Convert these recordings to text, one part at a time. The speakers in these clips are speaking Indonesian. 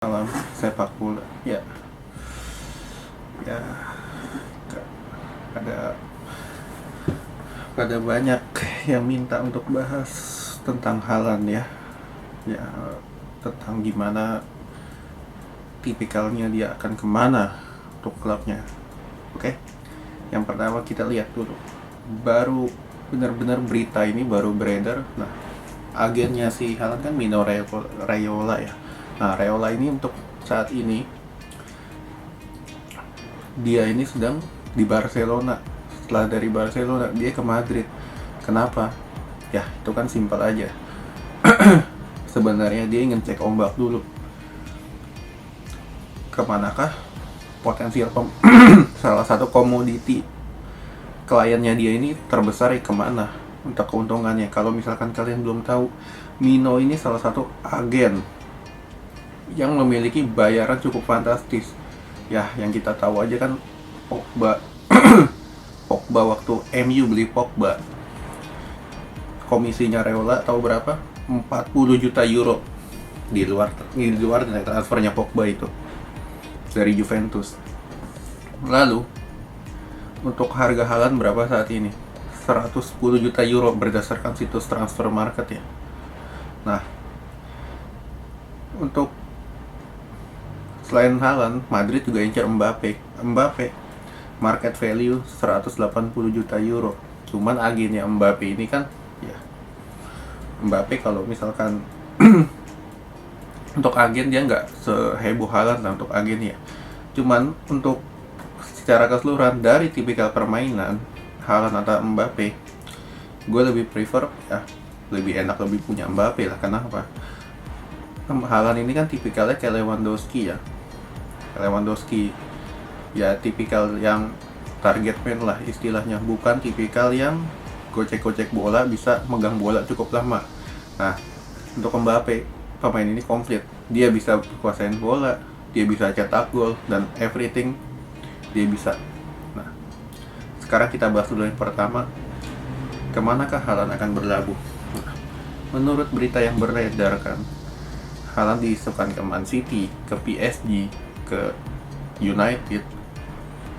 Dalam sepak bola ya, ya ada banyak yang minta untuk bahas tentang Haaland ya, tentang gimana tipikalnya dia akan kemana untuk klubnya. Oke, yang pertama kita lihat dulu, baru benar-benar berita ini baru beredar. Nah, agennya si Haaland kan Mino Raiola ya. Nah, Raiola ini untuk saat ini dia ini sedang di Barcelona. Setelah dari Barcelona dia ke Madrid. Kenapa? Ya itu kan simpel aja. Sebenarnya dia ingin cek ombak dulu, kemanakah potensial salah satu komoditi kliennya dia ini terbesar ya, kemana untuk keuntungannya. Kalau misalkan kalian belum tahu, Mino ini salah satu agen yang memiliki bayaran cukup fantastis. Ya, yang kita tahu aja kan Pogba. Pogba waktu MU beli Pogba, komisinya Raiola tahu berapa? 40 juta euro di luar nilai transfernya Pogba itu dari Juventus. Lalu untuk harga Haaland berapa saat ini? 110 juta euro berdasarkan situs transfer market ya. Nah, untuk selain Haaland, Madrid juga incar Mbappe market value 180 juta euro. Cuman agennya Mbappe ini kan ya, Mbappe kalau misalkan untuk agen dia nggak seheboh Haaland lah untuk agen ya. Cuman untuk secara keseluruhan dari tipikal permainan Haaland atau Mbappe, gue lebih prefer ya, lebih enak lebih punya Mbappe lah. Kenapa? Haaland ini kan tipikalnya kayak Lewandowski ya. Lewandowski ya tipikal yang target man lah istilahnya, bukan tipikal yang gocek-gocek bola, bisa megang bola cukup lama. Nah, untuk Mbappe, pemain ini komplit. Dia bisa kuasain bola, dia bisa cetak gol, dan everything dia bisa. Nah, sekarang kita bahas dulu yang pertama, kemanakah Haaland akan berlabuh. Nah, menurut berita yang beredar kan, Haaland diisukan ke Man City, ke PSG, ke United,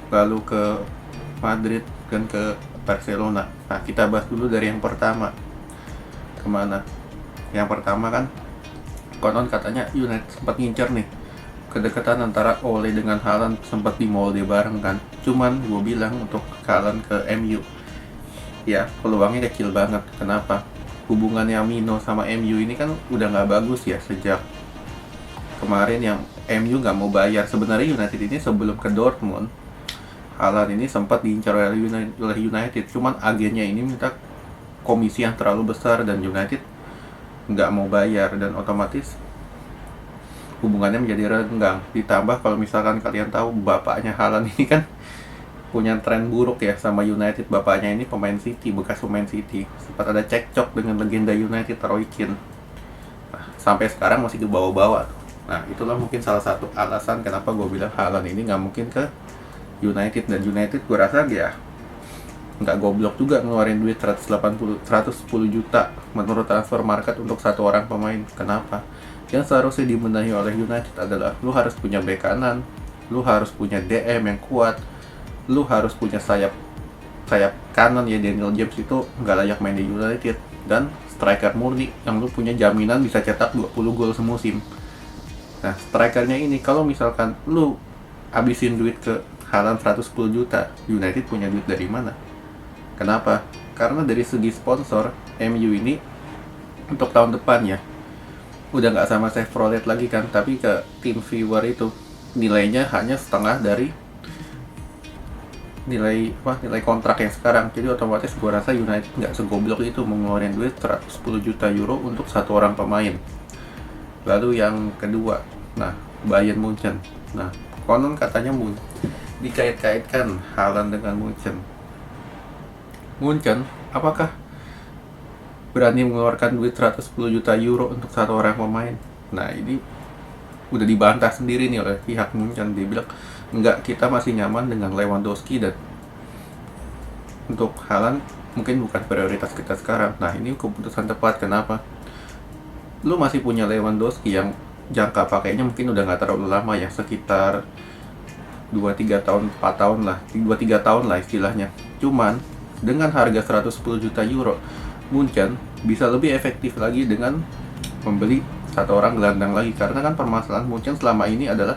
lalu ke Madrid, dan ke Barcelona. Nah, kita bahas dulu dari yang pertama, kemana. Yang pertama kan konon katanya United sempat ngincer nih, kedekatan antara Ole dengan Haaland sempat dimolde bareng kan. Cuman gue bilang untuk Haaland ke MU ya peluangnya kecil banget. Kenapa? Hubungannya Mino sama MU ini kan udah nggak bagus ya sejak kemarin yang MU nggak mau bayar. Sebenarnya United ini sebelum ke Dortmund, Haaland ini sempat diincar oleh United, cuman agennya ini minta komisi yang terlalu besar dan United nggak mau bayar, dan otomatis hubungannya menjadi renggang. Ditambah kalau misalkan kalian tahu bapaknya Haaland ini kan punya tren buruk ya sama United. Bapaknya ini pemain City, bekas pemain City, sempat ada cekcok dengan legenda United Roy Keane. Nah, sampai sekarang masih dibawa-bawa. Nah, itulah mungkin salah satu alasan kenapa gue bilang Haaland ini nggak mungkin ke United. Dan United gue rasa ya nggak goblok juga ngeluarin duit 110 juta menurut transfer market untuk satu orang pemain. Kenapa? Yang seharusnya dibenahi oleh United adalah lu harus punya bek kanan, lu harus punya DM yang kuat, lu harus punya sayap kanan ya. Daniel James itu nggak layak main di United, dan striker murni yang lu punya jaminan bisa cetak 20 gol semusim. Nah, strikernya ini kalau misalkan lu abisin duit ke Haaland 110 juta, United punya duit dari mana? Kenapa? Karena dari segi sponsor, MU ini untuk tahun depan ya udah nggak sama Chevrolet lagi kan, tapi ke tim viewer itu nilainya hanya setengah dari nilai kontrak yang sekarang. Jadi otomatis gue rasa United nggak segoblok itu mengeluarkan duit 110 juta euro untuk satu orang pemain. Lalu yang kedua, nah Bayern Munchen. Nah, konon katanya dikait-kaitkan Haaland dengan Munchen, apakah berani mengeluarkan duit 110 juta euro untuk satu orang pemain? Nah, ini udah dibantah sendiri nih oleh pihak Munchen. Dia bilang, enggak, kita masih nyaman dengan Lewandowski, dan untuk Haaland mungkin bukan prioritas kita sekarang. Nah, ini keputusan tepat. Kenapa? Lu masih punya Lewandowski yang jangka pakainya mungkin udah nggak terlalu lama ya, sekitar 2-3 tahun, 4 tahun lah, 2-3 tahun lah istilahnya. Cuman dengan harga 110 juta euro, Munchen bisa lebih efektif lagi dengan membeli satu orang gelandang lagi, karena kan permasalahan Munchen selama ini adalah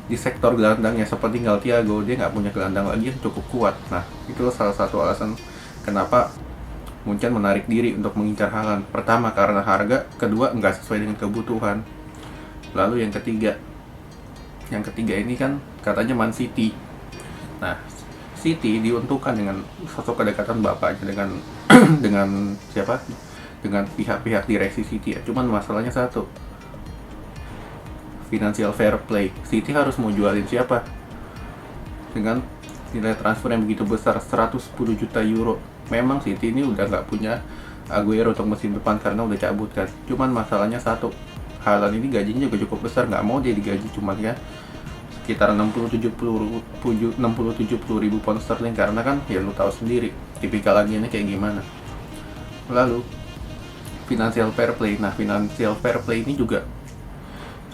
di sektor gelandangnya. Seperti tinggal Thiago, dia nggak punya gelandang lagi yang cukup kuat. Nah, itu salah satu alasan kenapa Munchen menarik diri untuk mengincar Haaland. Pertama karena harga, kedua nggak sesuai dengan kebutuhan. Lalu yang ketiga ini kan katanya Man City. Nah, City diuntungkan dengan sosok kedekatan bapaknya dengan dengan siapa? Dengan pihak-pihak direksi City ya. Cuman masalahnya satu, financial fair play. City harus mau jualin siapa? Dengan nilai transfer yang begitu besar, 110 juta euro. Memang City ini udah nggak punya Aguero untuk musim depan karena udah cabut kan. Cuman masalahnya satu, Haaland ini gajinya juga cukup besar, nggak mau dia digaji cuman ya sekitar 60-70 ribu pound sterling, karena kan ya lu tahu sendiri tipikal agennya kayak gimana. Lalu financial fair play. Nah, financial fair play ini juga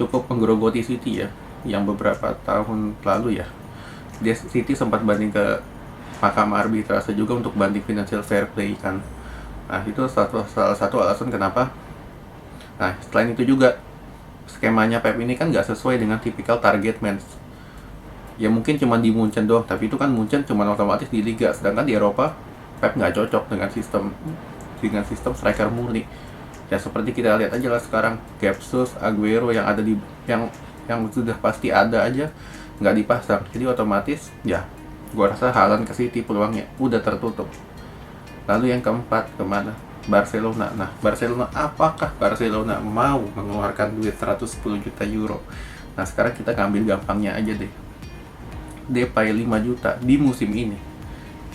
cukup menggerogoti City ya, yang beberapa tahun lalu ya City sempat banding ke Mahkamah Arbitrase juga untuk banding financial fair play kan. Nah, itu salah satu alasan kenapa. Nah, selain itu juga skemanya Pep ini kan nggak sesuai dengan tipikal target man. Ya mungkin cuma di Munchen doang, tapi itu kan Munchen cuma otomatis di Liga, sedangkan di Eropa Pep nggak cocok dengan sistem striker murni. Ya seperti kita lihat aja lah sekarang, Gapsus, Aguero yang ada di yang sudah pasti ada aja nggak dipasang. Jadi otomatis ya gua rasa Haaland ke City peluangnya udah tertutup. Lalu yang keempat kemana? Barcelona. Nah, apakah Barcelona mau mengeluarkan duit 110 juta euro? Nah, sekarang kita ngambil gampangnya aja deh. Depay 5 juta di musim ini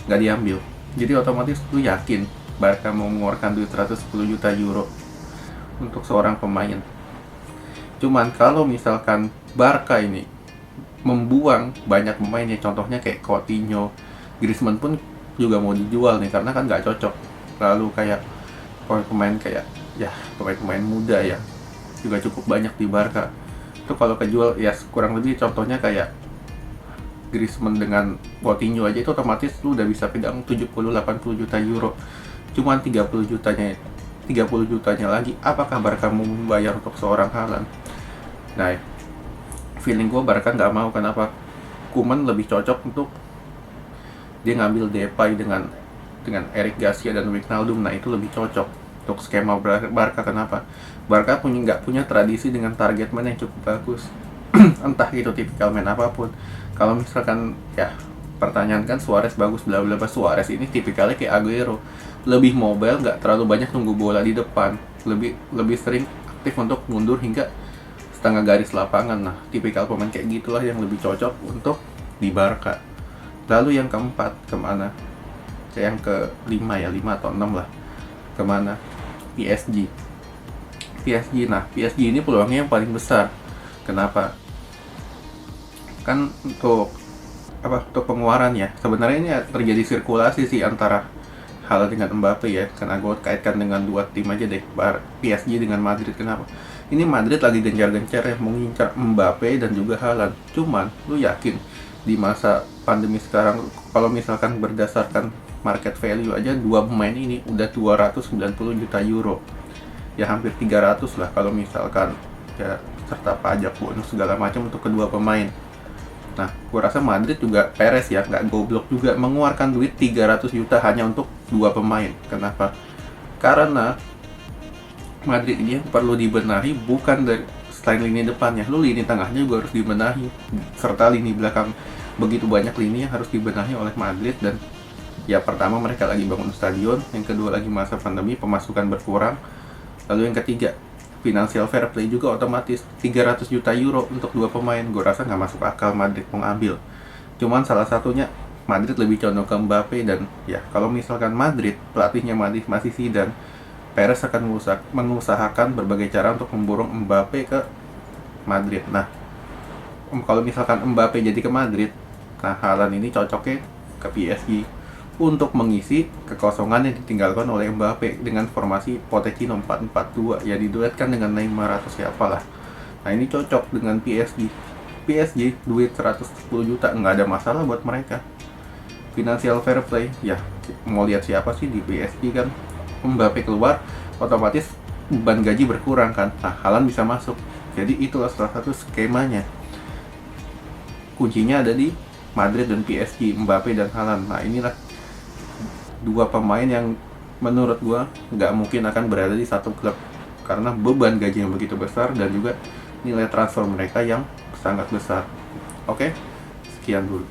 nggak diambil. Jadi otomatis lu yakin Barca mau mengeluarkan duit 110 juta euro untuk seorang pemain. Cuman kalau misalkan Barca ini membuang banyak pemainnya, contohnya kayak Coutinho, Griezmann pun juga mau dijual nih karena kan nggak cocok. Lalu kayak pemain kayak ya pemain muda ya juga cukup banyak di Barca. Itu kalau kejual ya kurang lebih contohnya kayak Griezmann dengan Coutinho aja itu otomatis lu udah bisa pegang 70-80 juta euro. Cuman 30 jutanya lagi apakah Barca mau membayar untuk seorang Haaland? Nah, feeling gue Barca nggak mau. Kenapa? Koeman lebih cocok untuk dia ngambil Depay dengan Eric Garcia dan Wijnaldum. Nah, itu lebih cocok untuk skema Barca. Kenapa? Barca nggak punya tradisi dengan target man yang cukup bagus. Entah itu tipikal man apapun. Kalau misalkan ya pertanyaan kan Suarez bagus bla bla bla, Suarez ini tipikalnya kayak Aguero, lebih mobile, nggak terlalu banyak nunggu bola di depan, lebih sering aktif untuk mundur hingga setengah garis lapangan. Nah, tipikal pemain kayak gitulah yang lebih cocok untuk di Barca. Lalu yang keempat kemana? Yang kelima ya, 5 atau 6 lah. Kemana? PSG. Nah PSG ini peluangnya yang paling besar. Kenapa? Kan untuk pengeluaran ya, sebenarnya ini terjadi sirkulasi sih antara Haaland dengan Mbappe ya, karena gue kaitkan dengan dua tim aja deh, PSG dengan Madrid. Kenapa? Ini Madrid lagi gencar-gencar ya mengincar Mbappe dan juga Haaland. Cuman lu yakin di masa pandemi sekarang kalau misalkan berdasarkan market value aja dua pemain ini udah 290 juta euro, ya hampir 300 lah kalau misalkan ya serta pajak bonus segala macam untuk kedua pemain. Nah, gue rasa Madrid juga Perez ya, nggak goblok juga mengeluarkan duit 300 juta hanya untuk dua pemain. Kenapa? Karena Madrid ini yang perlu dibenahi bukan dari selain lini depannya, lu lini tengahnya juga harus dibenahi, serta lini belakang. Begitu banyak lini yang harus dibenahi oleh Madrid. Dan ya pertama mereka lagi bangun stadion, yang kedua lagi masa pandemi, pemasukan berkurang, lalu yang ketiga financial fair play juga otomatis 300 juta euro untuk dua pemain. Gue rasa nggak masuk akal Madrid mengambil. Cuman salah satunya Madrid lebih condong ke Mbappe, dan ya kalau misalkan Madrid, pelatihnya Madrid masih Zidane, Perez akan mengusahakan berbagai cara untuk memborong Mbappe ke Madrid. Nah, kalau misalkan Mbappe jadi ke Madrid, nah Haaland ini cocoknya ke PSG untuk mengisi kekosongan yang ditinggalkan oleh Mbappe dengan formasi Pochettino 4-4-2 ya, diduetkan dengan Neymar atau siapalah. Nah ini cocok dengan PSG. PSG duit 110 juta nggak ada masalah buat mereka. Financial fair play, ya mau lihat siapa sih di PSG kan. Mbappe keluar, otomatis beban gaji berkurang kan. Nah Haaland bisa masuk. Jadi itulah salah satu skemanya. Kuncinya ada di Madrid dan PSG, Mbappe dan Haaland. Nah inilah dua pemain yang menurut gua nggak mungkin akan berada di satu klub karena beban gaji yang begitu besar dan juga nilai transfer mereka yang sangat besar. Oke, sekian dulu.